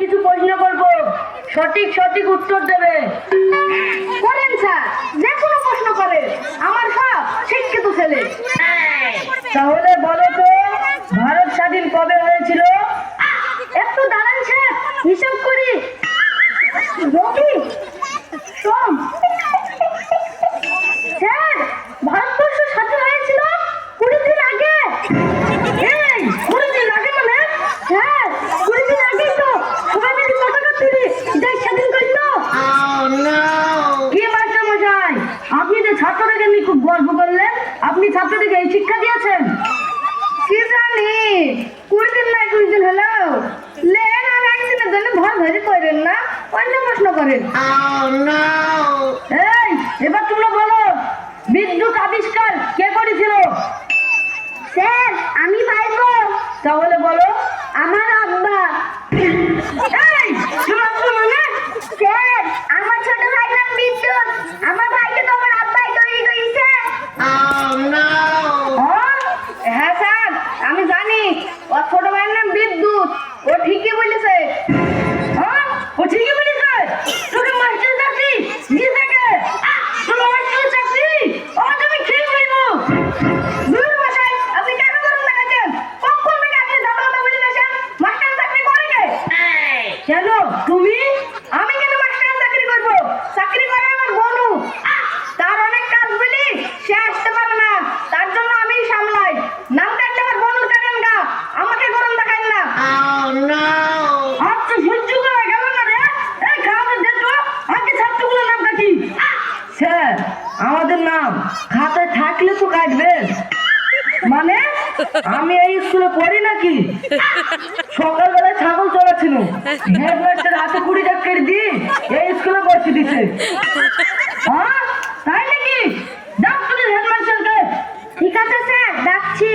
কিছু প্রশ্ন করব, সঠিক সঠিক উত্তর দেবে। করেন স্যার, যে কোনো প্রশ্ন করে, আমার সব শিক্ষিত ছেলে। তাহলে বলো তো, ভারত স্বাধীন কবে হয়েছিল? একটু দাঁড়ান স্যার, হিসাব করি। রবি, সোম। স্যার, ভারতবর্ষ স্বাধীন হয়েছিল 20 দিন আগে। এই 20 দিন আগে মানে? স্যার, 20 দিন আগেই তো সবাই মিলে পতাকা তুলে দেশ স্বাধীন করলো। কি মাস্টার মশাই, আপনি যে ছাত্রদেরকে নিয়ে খুব গর্ব করলেন, আপনি ছাত্রদেরকে এই শিক্ষা দিয়েছেন? কি জানি, 20 দিন না 21 দিন হলো। লেন আর একদিনের জন্য ভয় ভয় করেন না, অন্য প্রশ্ন করেন। এই এবার তোমরা বলো, বিদ্যুৎ আবিষ্কার কে করেছিল? স্যার, আমি পাইবো। তাহলে বলো। আমার আব্বা। এই তোমার আব্বা মানে? স্যার, আমার ছোট ভাই নাম বিদ্যুৎ। আমার ভাইকে তো আমার আব্বাই তৈরি করেছে। হ্যাঁ স্যার, আমি জানি ওর ছোট ভাইয়ের নাম বিদ্যুৎ। ও ঠিকই বলেছে। হ্যাঁ, ও ঠিকই বলেছে। তোকে মাস্টার চাকরি নিয়ে থাকে, তোর মাস্টার চাকরি ও তুমি খেয়ে ফেলবো। দূর মশাই, আপনি কেন গরম লাগাচ্ছেন? কখন থেকে আপনি ঝগড়াটা বলে দিয়েছেন মাস্টার চাকরি করে কে? কেন তুমি? আমি কেন মাস্টার চাকরি করব? চাকরি করে আমার বনু। তার অনেক কাজ বলি সে আসতে পারে না, তার জন্য আমি সামলাই। নাম কাটলে আমার বনুর কাটেন গা, আমাকে গরম দেখান না। আর তো সহ্য করা গেল না রে। এই খাওয়াতে দে তো, আগে ছাত্রগুলোর নাম কাটি। স্যার, আমাদের নাম খাতায় থাকলে তো কাটবেন। মানে আমি এই স্কুলে পড়ি নাকি? সকালবেলায় ছাগল চড়াচ্ছিল, হেডমাস্টার হাতে 20 টাকা কেটে দিয়ে এই স্কুলে বসে দিছে। হ্যাঁ তাই নাকি? ডাক তুমি হেডমাস্টারকে। ঠিক আছে স্যার, ডাকছি।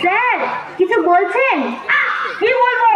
স্যার, কিছু বলছেন? কি বলবো?